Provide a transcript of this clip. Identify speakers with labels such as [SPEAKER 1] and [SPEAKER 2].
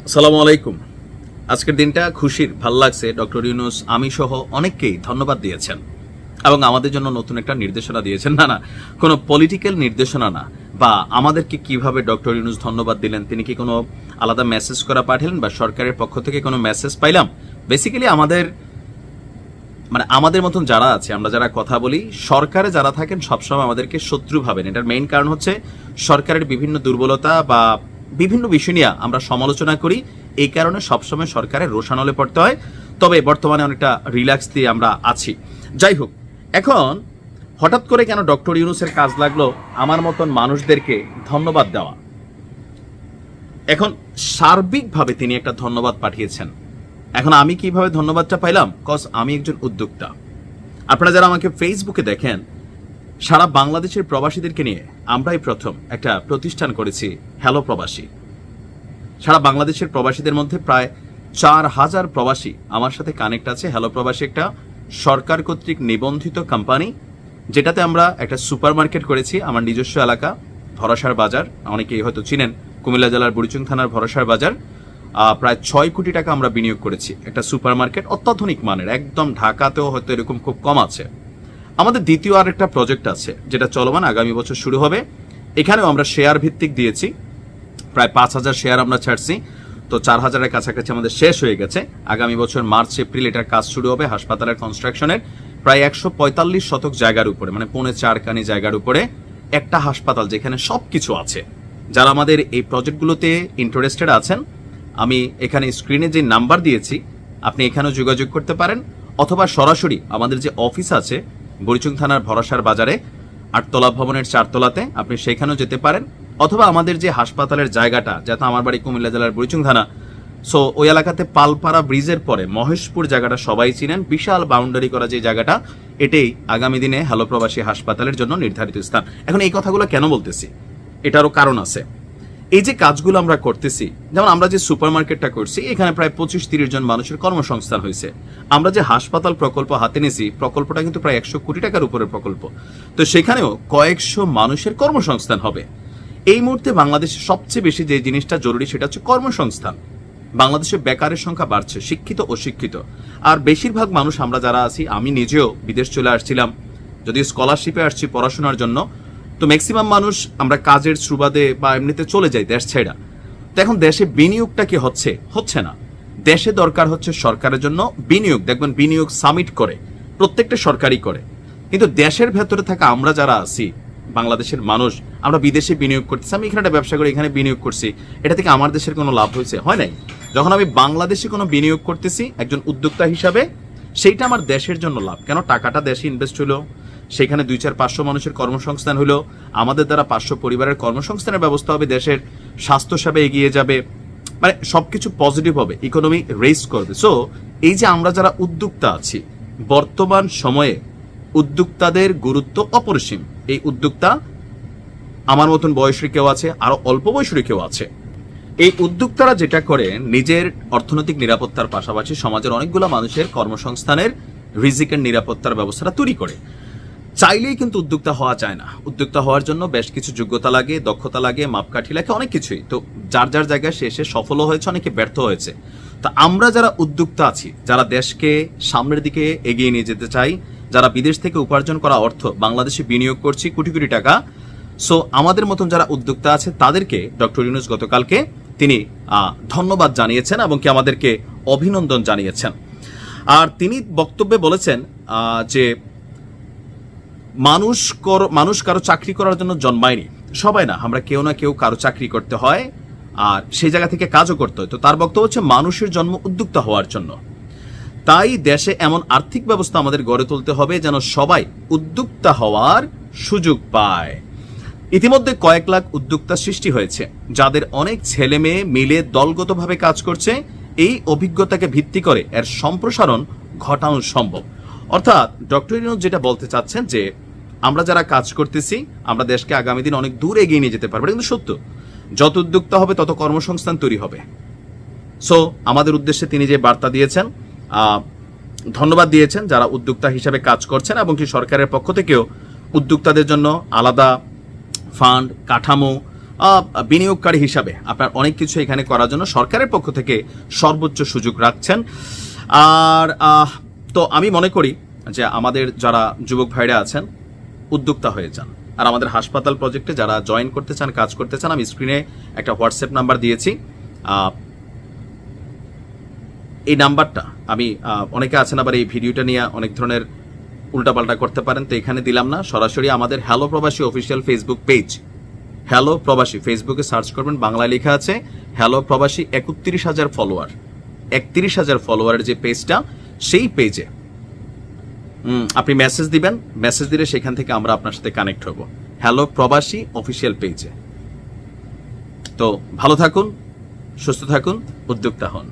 [SPEAKER 1] আসসালামু আলাইকুম। আজকের দিনটা খুশির, ভাল লাগছে। ডক্টর ইউনূস আমি সহ অনেককেই ধন্যবাদ দিয়েছেন এবং আমাদের জন্য নতুন একটা নির্দেশনা দিয়েছেন। না, কোনো পলিটিক্যাল নির্দেশনা না, বা আমাদেরকে কিভাবে ডক্টর ইউনূস ধন্যবাদ দিলেন, তিনি কি কোনো আলাদা মেসেজ করা পাঠালেন বা সরকারের পক্ষ থেকে কোনো মেসেজ পাইলাম? বেসিক্যালি আমাদের মতন যারা আছে, আমরা যারা কথা বলি, সরকারে যারা থাকেন সবসময় আমাদেরকে শত্রু ভাবেন। এটার মেইন কারণ হচ্ছে সরকারের বিভিন্ন দুর্বলতা বা বিভিন্ন বিষয় নিয়ে আমরা সমালোচনা করি, এই কারণে সবসময় সরকারের রোষানলে পড়তে হয়। তবে বর্তমানে অনেকটা রিল্যাক্স দিয়ে আমরা আছি। যাই হোক, এখন হঠাৎ করে কেন ডক্টর ইউনূসের কাজ লাগলো আমার মতন মানুষদেরকে ধন্যবাদ দেওয়া? এখন সার্বিকভাবে তিনি একটা ধন্যবাদ পাঠিয়েছেন। এখন আমি কিভাবে ধন্যবাদটা পাইলাম? কজ আমি একজন উদ্যোক্তা। আপনারা যারা আমাকে ফেসবুকে দেখেন, সারা বাংলাদেশের প্রবাসীদেরকে নিয়ে আমরাই প্রথম একটা প্রতিষ্ঠান করেছি, হ্যালো প্রবাসী। সারা বাংলাদেশের প্রবাসীদের মধ্যে প্রায় 4,000 প্রবাসী আমার সাথে কানেক্ট আছে। হ্যালো প্রবাসী একটা সরকার কর্তৃক নিবন্ধিত কোম্পানি, যেটাতে আমরা একটা সুপার মার্কেট করেছি আমার নিজস্ব এলাকা ভরসার বাজার। অনেকেই হয়তো চিনেন, কুমিল্লা জেলার বুড়িচং থানার ভরসার বাজার। প্রায় 6 কোটি টাকা আমরা বিনিয়োগ করেছি একটা সুপার মার্কেট, অত্যাধুনিক মানের, একদম ঢাকাতেও হয়তো এরকম খুব কম আছে। আমাদের দ্বিতীয় আর একটা প্রজেক্ট আছে যেটা চলমান, আগামী বছর শুরু হবে। এখানেও আমরা শেয়ার ভিত্তিক দিয়েছি, প্রায় 5,000 শেয়ার আমরা ছাড়ছি। তো 4,000-এর কাছাকাছি আমাদের শেষ হয়ে গেছে। আগামী বছর মার্চ এপ্রিল এটার কাজ শুরু হবে। হাসপাতালের কনস্ট্রাকশনের প্রায় 145 শতক জায়গার উপরে, মানে 4.5 কানি জায়গার উপরে একটা হাসপাতাল, যেখানে সবকিছু আছে। যারা আমাদের এই প্রজেক্টগুলোতে ইন্টারেস্টেড আছেন, আমি এখানে স্ক্রিনে যে নাম্বার দিয়েছি, আপনি এখানেও যোগাযোগ করতে পারেন, অথবা সরাসরি আমাদের যে অফিস আছে বুড়িচং থানার ভরসার বাজারে 8তলা ভবনের 4তলাতে, আপনি সেখানেও যেতে পারেন। অথবা আমাদের যে হাসপাতালের জায়গাটা, যাতে আমার বাড়ি কুমিল্লা জেলার বুড়িচং থানা, সো ওই এলাকাতে পালপাড়া ব্রিজের পরে মহেশপুর জায়গাটা সবাই চিনেন, বিশাল বাউন্ডারি করা যে জায়গাটা, এটাই আগামী দিনে হ্যালো প্রবাসী হাসপাতালের জন্য নির্ধারিত স্থান। এখন এই কথাগুলো কেন বলতেছি? এটারও কারণ আছে। এই যে কাজগুলো আমরা করতেছি, যেমন আমরা যে সুপার মার্কেটটা করছি, এখানে প্রায় 25-30 জন মানুষের কর্মসংস্থান হয়েছে। আমরা যে হাসপাতাল প্রকল্প হাতে নিয়েছি, প্রকল্পটা কিন্তু প্রায় 100 কোটি টাকার উপরের প্রকল্প। তো সেখানেও কয়েকশো মানুষের কর্মসংস্থান হবে। এই মুহূর্তে বাংলাদেশে সবচেয়ে বেশি যে জিনিসটা জরুরি, সেটা হচ্ছে কর্মসংস্থান। বাংলাদেশে বেকারের সংখ্যা বাড়ছে, শিক্ষিত অশিক্ষিত। আর বেশিরভাগ মানুষ আমরা যারা আছি, আমি নিজেও বিদেশ চলে আসছিলাম, যদিও স্কলারশিপে আসছি পড়াশোনার জন্য। তো ম্যাক্সিমাম মানুষ আমরা কাজের সুবাদে বা এমনিতে চলে যাই দেশ ছেড়া। তো এখন দেশে বিনিয়োগটা কি হচ্ছে না। দেশে দরকার হচ্ছে সরকারের জন্য বিনিয়োগ। দেখবেন বিনিয়োগ সামিট করে, প্রত্যেকটা সরকারই করে। কিন্তু দেশের ভেতরে থাকা আমরা যারা আছি, বাংলাদেশের মানুষ, আমরা বিদেশে বিনিয়োগ করতেছি। আমি এখানে একটা ব্যবসা করে এখানে বিনিয়োগ করছি, এটা থেকে আমার দেশের কোনো লাভ হয়েছে? হয় নাই। যখন আমি বাংলাদেশে কোনো বিনিয়োগ করতেছি একজন উদ্যোক্তা হিসাবে, সেইটা আমার দেশের জন্য লাভ। কেন? টাকাটা দেশে ইনভেস্ট হলো, সেখানে 200-500 মানুষের কর্মসংস্থান হলো, আমাদের দ্বারা 500 পরিবারের কর্মসংস্থানের ব্যবস্থা হবে, দেশের স্বাস্থ্যসেবা এগিয়ে যাবে, মানে সবকিছু পজিটিভ হবে, ইকোনমি রেইজ করবে। সো এই যে আমরা যারা উদ্যোক্তা আছি, বর্তমান সময়ে উদ্যোক্তাদের গুরুত্ব অপরিসীম। এই উদ্যোক্তা আমার মতন বয়সী কেউ আছে, আরো অল্প বয়সী কেউ আছে। এই উদ্যোক্তারা যেটা করে, নিজের অর্থনৈতিক নিরাপত্তার পাশাপাশি সমাজের অনেকগুলো মানুষের কর্মসংস্থানের, রিজিকের নিরাপত্তার ব্যবস্থাটা তৈরি করে। চাইলেই কিন্তু উদ্যোক্তা হওয়া যায় না। উদ্যোক্তা হওয়ার জন্য বেশ কিছু যোগ্যতা লাগে, দক্ষতা লাগে, মাপকাঠি লাগে, অনেক কিছুই। তো যার যার জায়গায় শেষে সফলও হয়েছে, অনেকে ব্যর্থ হয়েছে। তা আমরা যারা উদ্যোক্তা আছি, যারা দেশকে সামনের দিকে এগিয়ে নিয়ে যেতে চাই, যারা বিদেশ থেকে উপার্জন করা অর্থ বাংলাদেশে বিনিয়োগ করছি কোটি কোটি টাকা, সো আমাদের মতন যারা উদ্যোক্তা আছে, তাদেরকে ডক্টর ইউনূস গতকালকে তিনি ধন্যবাদ জানিয়েছেন এবং কি আমাদেরকে অভিনন্দন জানিয়েছেন। আর তিনি বক্তব্যে বলেছেন যে মানুষ কারো চাকরি করার জন্য জন্মায়নি, সবাই না, আমরা কেউ না কেউ কারো চাকরি করতে হয়, আর সেই জায়গা থেকে কাজও করতে হয়। তো তার বক্তব্য হচ্ছে মানুষের জন্ম উদ্যোক্তা হওয়ার জন্য। তাই দেশে এমন আর্থিক ব্যবস্থা আমাদের গড়ে তুলতে হবে যেন সবাই উদ্যোক্তা হওয়ার সুযোগ পায়। ইতিমধ্যে কয়েক লাখ উদ্যোক্তা সৃষ্টি হয়েছে, যাদের অনেক ছেলে মেয়ে মিলে দলগতভাবে কাজ করছে। এই অভিজ্ঞতাকে ভিত্তি করে এর সম্প্রসারণ ঘটানো সম্ভব। অর্থাৎ ডক্টর ইউনূস যেটা বলতে চাচ্ছেন যে আমরা যারা কাজ করতেছি, আমরা দেশকে আগামী দিন অনেক দূর এগিয়ে নিয়ে যেতে পারবো। কিন্তু সত্য, যত উদ্যোক্তা হবে তত কর্মসংস্থান তৈরি হবে। সো আমাদের উদ্দেশ্যে তিনি যে বার্তা দিয়েছেন, ধন্যবাদ দিয়েছেন যারা উদ্যোক্তা হিসাবে কাজ করছেন, এবং কি সরকারের পক্ষ থেকেও উদ্যোক্তাদের জন্য আলাদা ফান্ড, কাঠামো বিনিয়োগকারী হিসাবে আপনার অনেক কিছু এখানে করার জন্য সরকারের পক্ষ থেকে সর্বোচ্চ সুযোগ রাখছেন। আর তো আমি মনে করি যে আমাদের যারা যুবক ভাইরা আছেন উদ্যোক্তা হয়ে যান। আর আমাদের হাসপাতাল প্রজেক্টে যারা জয়েন করতে চান, কাজ করতে চান, আমি স্ক্রিনে একটা হোয়াটসঅ্যাপ নাম্বার দিয়েছি। এই নাম্বারটা আমি অনেকে আছেন আবার এই ভিডিওটা নিয়ে অনেক ধরনের উল্টাপাল্টা করতে পারেন, তো এখানে দিলাম না, সরাসরি আমাদের হ্যালো প্রবাসী অফিসিয়াল ফেসবুক পেজ, হ্যালো প্রবাসী, ফেসবুকে সার্চ করবেন, বাংলায় লেখা আছে হ্যালো প্রবাসী। 31,000 ফলোয়ার, 31,000 ফলোয়ারের যে পেজটা, সেই পেজে আপনি মেসেজ দিবেন, মেসেজ দিলে সেখান থেকে আমরা আপনার সাথে কানেক্ট হব হ্যালো প্রবাসী অফিসিয়াল পেজে। তো ভালো থাকুন, সুস্থ থাকুন, উদ্যোক্তা হন।